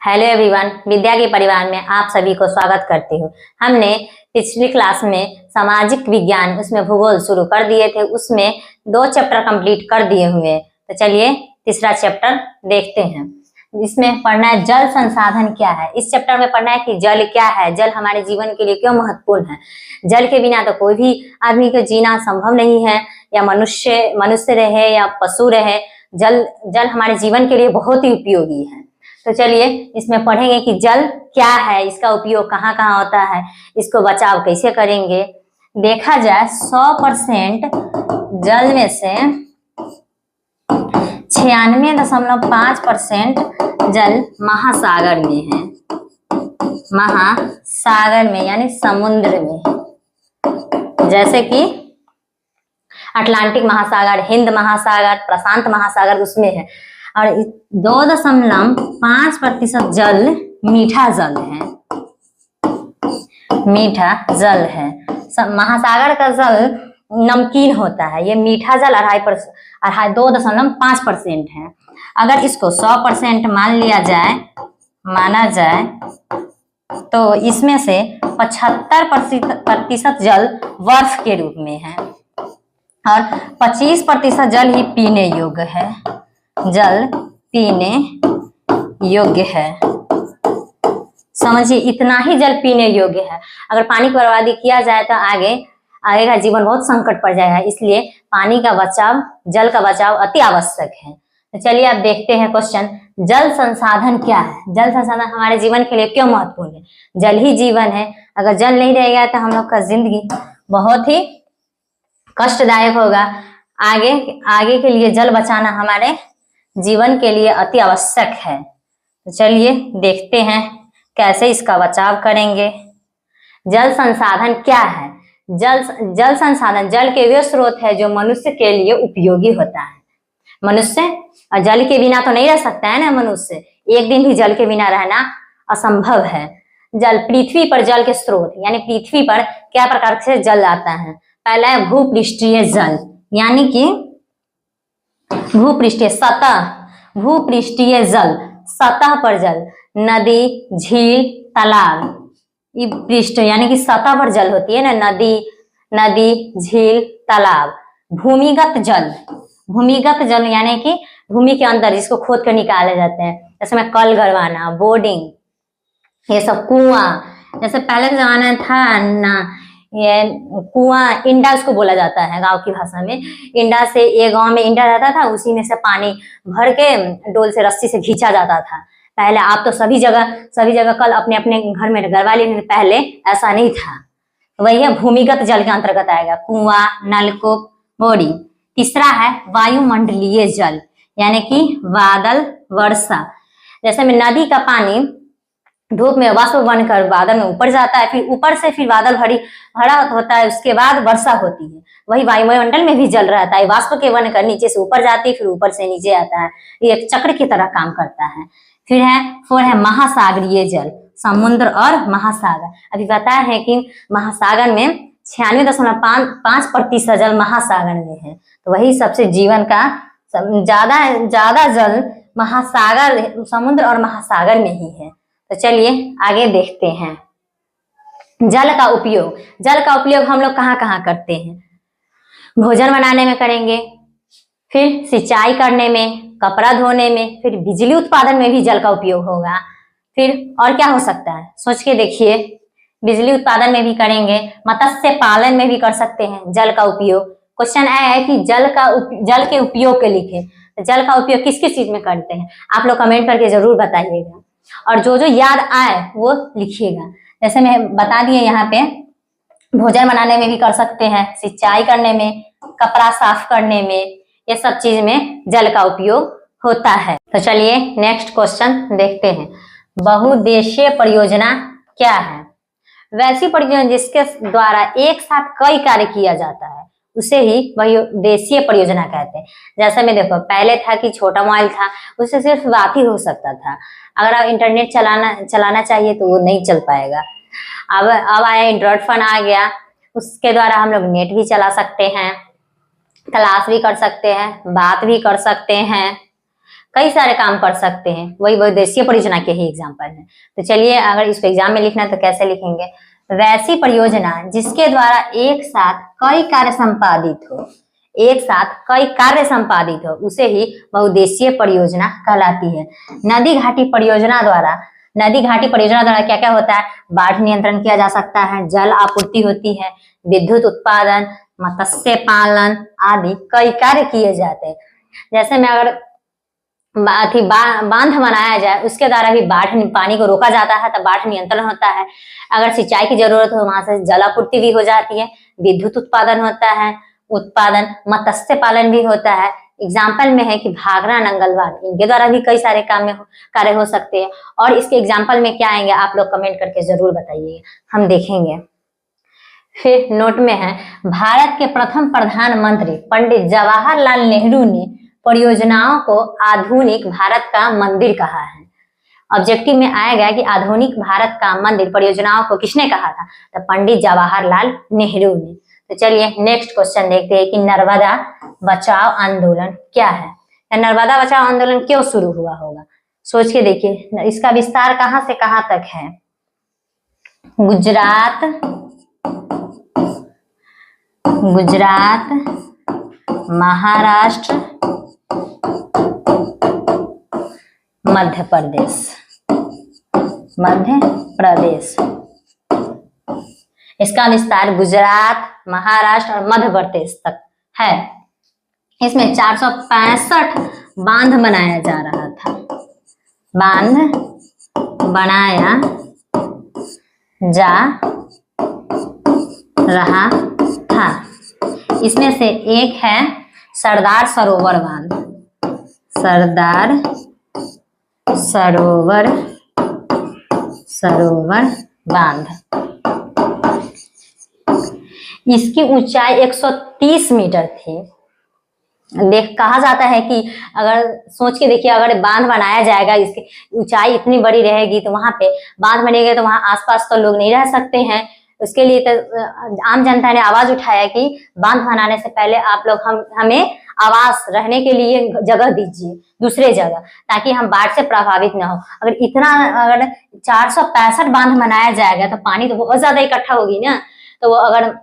Hello everyone, विद्या के परिवार में आप सभी को स्वागत करती हूँ। हमने पिछली क्लास में सामाजिक विज्ञान उसमें भूगोल शुरू कर दिए थे, उसमें 2 चैप्टर कंप्लीट कर दिए हुए। तो चलिए तीसरा चैप्टर देखते हैं। इसमें पढ़ना है जल संसाधन क्या है। इस चैप्टर में पढ़ना है कि जल क्या है, जल हमारे जीवन के लिए क्यों महत्वपूर्ण है। जल के बिना तो कोई भी आदमी को जीना संभव नहीं है, या मनुष्य रहे या पशु रहे, जल हमारे जीवन के लिए बहुत ही उपयोगी है। तो चलिए इसमें पढ़ेंगे कि जल क्या है, इसका उपयोग कहाँ कहाँ होता है, इसको बचाव कैसे करेंगे। देखा जाए 100% जल में से 96.5% जल महासागर में है। महासागर में यानी समुद्र में, जैसे कि अटलांटिक महासागर, हिंद महासागर, प्रशांत महासागर उसमें है। और 2.5% जल मीठा जल है। मीठा जल है। महासागर का जल नमकीन होता है, ये मीठा जल 2.5% है। अगर इसको 100% माना जाए तो इसमें से 75% जल बर्फ के रूप में है और 25% जल ही पीने योग्य है। जल पीने योग्य है, समझिए इतना ही जल पीने योग्य है। अगर पानी की बर्बादी किया जाए तो आगे का जीवन बहुत संकट पड़ जाएगा, इसलिए पानी का बचाव, जल का बचाव अति आवश्यक है। तो चलिए अब देखते हैं क्वेश्चन, जल संसाधन क्या है। जल संसाधन हमारे जीवन के लिए क्यों महत्वपूर्ण है। जल ही जीवन है, अगर जल नहीं रहेगा तो हम लोग का जिंदगी बहुत ही कष्टदायक होगा। आगे के लिए जल बचाना हमारे जीवन के लिए अति आवश्यक है। तो चलिए देखते हैं कैसे इसका बचाव करेंगे। जल संसाधन क्या है। जल संसाधन जल के वे स्रोत है जो मनुष्य के लिए उपयोगी होता है। मनुष्य जल के बिना तो नहीं रह सकता है ना, मनुष्य एक दिन भी जल के बिना रहना असंभव है। जल पृथ्वी पर जल के स्रोत, यानी पृथ्वी पर क्या प्रकार से जल आता है। पहला है भूपृष्ठीय जल, यानी कि भूपृष्ठीय जल, सतह पर जल, नदी, झील, तालाब, ये पृष्ठ यानी कि सतह पर जल होती है ना, नदी, झील, तालाब। भूमिगत जल यानी कि भूमि के अंदर, जिसको खोद कर निकाले जाते हैं, जैसे में कल गड़वाना, बोर्डिंग, ये सब कुआं। जैसे पहले के जमाना था ना, ये कुआं, इंडा उसको बोला जाता है गांव की भाषा में। इंडा से, ये गांव में इंडा रहता था, उसी में से पानी भर के डोल से, रस्सी से खींचा जाता था पहले। आप तो सभी जगह कल अपने अपने घर में गड़वा लिए, पहले ऐसा नहीं था। वही है भूमिगत जल के अंतर्गत आएगा, कुआं, नलकूप, बोरिंग। तीसरा है वायुमंडलीय जल, यानी कि बादल, वर्षा। जैसे में नदी का पानी धूप में वाष्प बनकर बादल में ऊपर जाता है, फिर ऊपर से फिर बादल भरा होता है, उसके बाद वर्षा होती है। वही वायुमंडल में भी जल रहता है, वाष्प के बनकर नीचे से ऊपर जाती है, फिर ऊपर से नीचे आता है, ये एक चक्र की तरह काम करता है। फिर है 4 है महासागरीय जल, समुद्र और महासागर। अभी बताया है कि महासागर में 96.5% जल महासागर में है, तो वही सबसे जीवन का ज्यादा जल महासागर, समुद्र और महासागर में ही है। तो चलिए आगे देखते हैं जल का उपयोग हम लोग कहाँ कहाँ करते हैं। भोजन बनाने में करेंगे, फिर सिंचाई करने में, कपड़ा धोने में, फिर बिजली उत्पादन में भी जल का उपयोग होगा। फिर और क्या हो सकता है, सोच के देखिए। बिजली उत्पादन में भी करेंगे, मत्स्य पालन में भी कर सकते हैं जल का उपयोग। क्वेश्चन आया है कि जल के उपयोग के लिखे, तो जल का उपयोग किस किस चीज में करते हैं, आप लोग कमेंट करके जरूर बताइएगा, और जो याद आए वो लिखिएगा। जैसे मैं बता दिए यहाँ पे, भोजन बनाने में भी कर सकते हैं, सिंचाई करने में, कपड़ा साफ करने में, ये सब चीज में जल का उपयोग होता है। तो चलिए नेक्स्ट क्वेश्चन देखते हैं, बहुउद्देशीय परियोजना क्या है। वैसी परियोजना जिसके द्वारा एक साथ कई कार्य किया जाता है, उसे ही बहुउद्देशीय परियोजना कहते हैं। जैसे में देखो, पहले था कि छोटा मोबाइल था, उससे सिर्फ बात ही हो सकता था। अगर आप इंटरनेट चलाना चाहिए तो वो नहीं चल पाएगा। अब आया एंड्रॉइड फोन आ गया, उसके द्वारा हम लोग नेट भी चला सकते हैं, क्लास भी कर सकते हैं, बात भी कर सकते हैं, कई सारे काम कर सकते हैं, वही बहुउद्देशीय परियोजना के ही एग्जाम्पल है। तो चलिए, अगर इसको एग्जाम में लिखना है तो कैसे लिखेंगे? वैसी परियोजना जिसके द्वारा एक साथ कई कार्य संपादित हो, एक साथ कई कार्य संपादित हो, उसे ही बहुउद्देशीय परियोजना कहलाती है। नदी घाटी परियोजना द्वारा क्या क्या होता है? बाढ़ नियंत्रण किया जा सकता है, जल आपूर्ति होती है, विद्युत उत्पादन, मत्स्य पालन आदि कई कार्य किए जाते हैं। जैसे में अगर बांध बनाया जाए, उसके द्वारा भी पानी को रोका जाता है, तो बाढ़ नियंत्रण होता है। अगर सिंचाई की जरूरत हो, वहां से जल आपूर्ति भी हो जाती है, विद्युत उत्पादन होता है, मत्स्य पालन भी होता है। एग्जाम्पल में है कि भाखड़ा, नंगलवार, इनके द्वारा भी कई सारे कार्य हो सकते हैं। और इसके एग्जाम्पल में क्या आएंगे आप लोग कमेंट करके जरूर बताइए, हम देखेंगे। फिर नोट में है, भारत के प्रथम प्रधानमंत्री पंडित जवाहरलाल नेहरू ने परियोजनाओं को आधुनिक भारत का मंदिर कहा है। ऑब्जेक्टिव में आएगा कि आधुनिक भारत का मंदिर परियोजनाओं को किसने कहा था? तो पंडित जवाहरलाल नेहरू ने। तो चलिए नेक्स्ट क्वेश्चन देखते हैं कि नर्मदा बचाओ आंदोलन क्या है? नर्मदा बचाओ आंदोलन क्यों शुरू हुआ होगा? सोच के देखिए, इसका विस्तार कहां से कहां तक है? गुजरात, महाराष्ट्र, मध्य प्रदेश। इसका विस्तार गुजरात, महाराष्ट्र और मध्य प्रदेश तक है। इसमें 465 बांध बनाया जा रहा था, बांध बनाया जा रहा था। इसमें से एक है सरदार सरोवर बांध, सरदार सरोवर बांध। इसकी ऊंचाई 130 मीटर थी। कहा जाता है कि अगर सोच के देखिए, अगर बांध बनाया जाएगा, इसकी ऊंचाई इतनी बड़ी रहेगी, तो वहां पे बांध बनेगा तो वहां आसपास तो लोग नहीं रह सकते हैं। उसके लिए तो आम जनता ने आवाज उठाया कि बांध बनाने से पहले आप लोग हमें आवास रहने के लिए जगह दीजिए, दूसरे जगह, ताकि हम बाढ़ से प्रभावित ना हो। अगर 465 बांध बनाया जाएगा तो पानी तो बहुत ज्यादा इकट्ठा होगी ना, तो वो अगर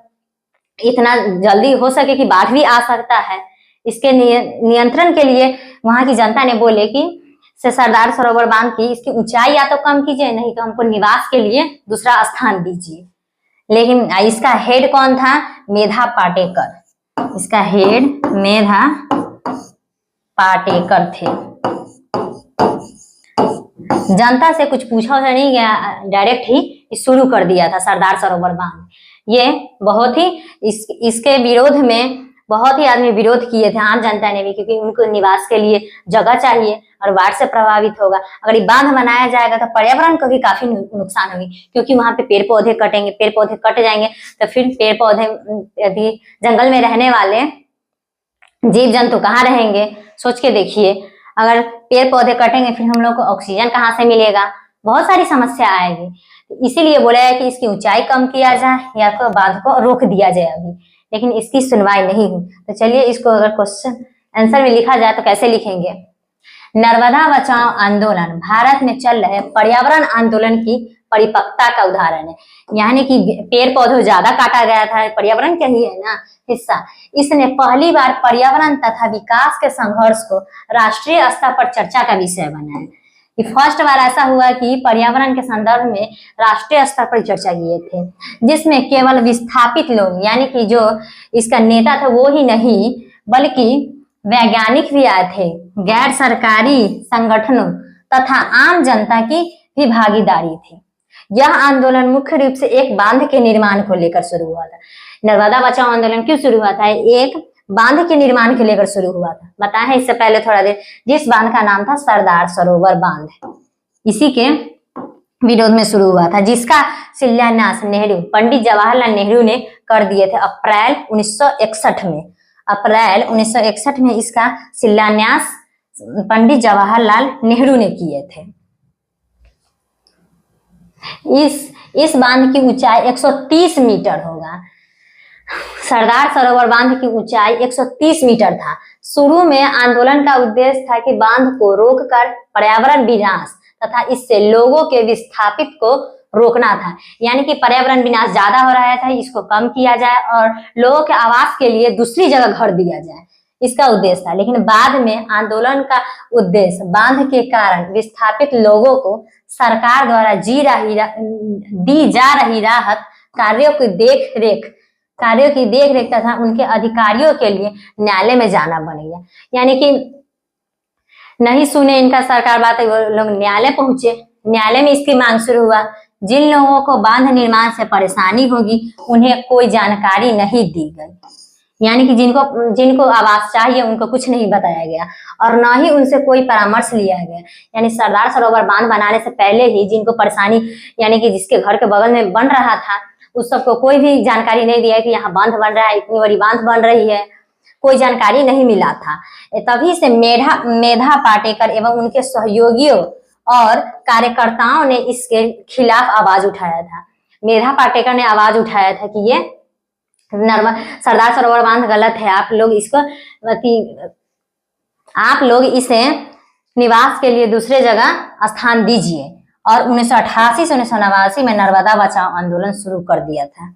इतना जल्दी हो सके कि बाढ़ भी आ सकता है, इसके नियंत्रण के लिए वहां की जनता ने बोले कि सरदार सरोवर बांध की इसकी ऊंचाई या तो कम कीजिए, नहीं तो हमको निवास के लिए दूसरा स्थान दीजिए। लेकिन इसका हेड कौन था? मेधा पाटेकर। इसका हेड मेधा पाटेकर थे। जनता से कुछ पूछा नहीं गया, डायरेक्ट ही शुरू कर दिया था सरदार सरोवर बांध। ये बहुत ही इसके विरोध में बहुत ही आदमी विरोध किए थे, आम जनता ने भी, क्योंकि उनको निवास के लिए जगह चाहिए और बाढ़ से प्रभावित होगा। अगर ये बांध बनाया जाएगा तो पर्यावरण को भी काफी नुकसान होगी, क्योंकि वहां पे पेड़ पौधे कटेंगे, पेड़ पौधे कट जाएंगे तो फिर पेड़ पौधे यदि जंगल में रहने वाले जीव जंतु कहाँ रहेंगे? सोच के देखिए, अगर पेड़ पौधे कटेंगे फिर हम लोग को ऑक्सीजन कहाँ से मिलेगा? बहुत सारी समस्या आएगी। इसीलिए बोला है कि इसकी ऊंचाई कम किया जाए या तो बांध को रोक दिया जाए अभी, लेकिन इसकी सुनवाई नहीं हुई। तो चलिए इसको अगर क्वेश्चन आंसर में लिखा जाए तो कैसे लिखेंगे? नर्मदा बचाओ आंदोलन भारत में चल रहे पर्यावरण आंदोलन की परिपक्वता का उदाहरण है। यानी कि पेड़ पौधे ज्यादा काटा गया था, पर्यावरण का ही है ना हिस्सा। इसने पहली बार पर्यावरण तथा विकास के संघर्ष को राष्ट्रीय स्तर पर चर्चा का विषय बनाया। कि फर्स्ट बार ऐसा हुआ कि पर्यावरण के संदर्भ में राष्ट्रीय स्तर पर चर्चा किए थे, जिसमें केवल विस्थापित लोग यानी कि जो इसका नेता था वो ही नहीं, बल्कि वैज्ञानिक भी आए थे, गैर सरकारी संगठनों तथा आम जनता की भी भागीदारी थी। यह आंदोलन मुख्य रूप से एक बांध के निर्माण को लेकर शुरू हुआ था। नर्मदा बचाओ आंदोलन क्यों शुरू हुआ था? एक बांध के निर्माण के लेकर शुरू हुआ था। बताया है इससे पहले थोड़ा देर, जिस बांध का नाम था सरदार सरोवर बांध, इसी के विरोध में शुरू हुआ था, जिसका शिलान्यास पंडित जवाहरलाल नेहरू ने कर दिए थे अप्रैल 1961 में। अप्रैल 1961 में इसका शिलान्यास पंडित जवाहरलाल नेहरू ने किए थे। इस बांध की ऊंचाई 130 मीटर होगा। सरदार सरोवर बांध की ऊंचाई 130 मीटर था। शुरू में आंदोलन का उद्देश्य था कि बांध को रोककर पर्यावरण विनाश तथा इससे लोगों के विस्थापित को रोकना था। यानी कि पर्यावरण विनाश ज्यादा हो रहा था, इसको कम किया जाए और लोगों के आवास के लिए दूसरी जगह घर दिया जाए, इसका उद्देश्य था। लेकिन बाद में आंदोलन का उद्देश्य बांध के कारण विस्थापित लोगों को सरकार द्वारा दी जा रही राहत कार्यों की देख रेख तथा उनके अधिकारियों के लिए न्यायालय में जाना बन गया। यानी कि नहीं सुने इनका सरकार बात, वो लोग न्यायालय पहुंचे। न्यायालय में इसकी मांग शुरू हुआ। जिन लोगों को बांध निर्माण से परेशानी होगी उन्हें कोई जानकारी नहीं दी गई। यानी कि जिनको आवास चाहिए उनको कुछ नहीं बताया गया और न ही उनसे कोई परामर्श लिया गया। यानी सरदार सरोवर बांध बनाने से पहले ही जिनको परेशानी, यानी कि जिसके घर के बगल में बन रहा था, उस सबको कोई भी जानकारी नहीं दिया कि यहाँ बांध बन रहा है, इतनी बड़ी बांध बन रही है, कोई जानकारी नहीं मिला था। तभी से मेधा पाटेकर एवं उनके सहयोगियों और कार्यकर्ताओं ने इसके खिलाफ आवाज उठाया था। मेधा पाटेकर ने आवाज उठाया था कि ये सरदार सरोवर बांध गलत है, आप लोग इसे निवास के लिए दूसरे जगह स्थान दीजिए। और 1988 से 1989 में नर्मदा बचाओ आंदोलन शुरू कर दिया था।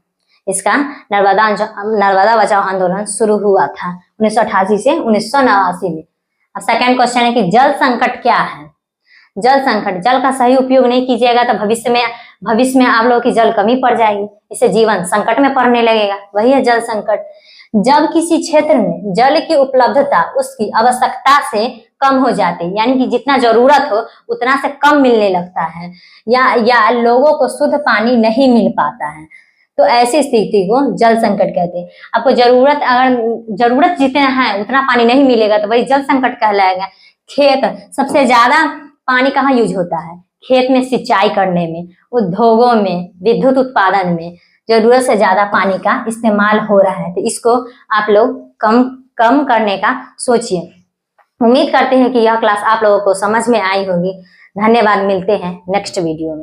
इसका नर्मदा बचाओ आंदोलन शुरू हुआ था 1988 से 1989 में। अब सेकंड क्वेश्चन है कि जल संकट क्या है। जल संकट, जल का सही उपयोग नहीं कीजिएगा तो भविष्य में आप लोगों की जल कमी पड़ जाएगी, इससे जीवन संकट में पड़ने लगेगा, वही है जल संकट। जब किसी क्षेत्र में जल की उपलब्धता उसकी आवश्यकता से कम हो जाती है, यानी कि जितना जरूरत हो उतना से कम मिलने लगता है, या लोगों को शुद्ध पानी नहीं मिल पाता है, तो ऐसी स्थिति को जल संकट कहते हैं। आपको अगर जरूरत जितना है उतना पानी नहीं मिलेगा तो वही जल संकट कहलाएगा। खेत, सबसे ज्यादा पानी कहाँ यूज होता है? खेत में सिंचाई करने में, उद्योगों में, विद्युत उत्पादन में जरूरत से ज्यादा पानी का इस्तेमाल हो रहा है, तो इसको आप लोग कम करने का सोचिए। उम्मीद करते हैं कि यह क्लास आप लोगों को समझ में आई होगी। धन्यवाद, मिलते हैं नेक्स्ट वीडियो में।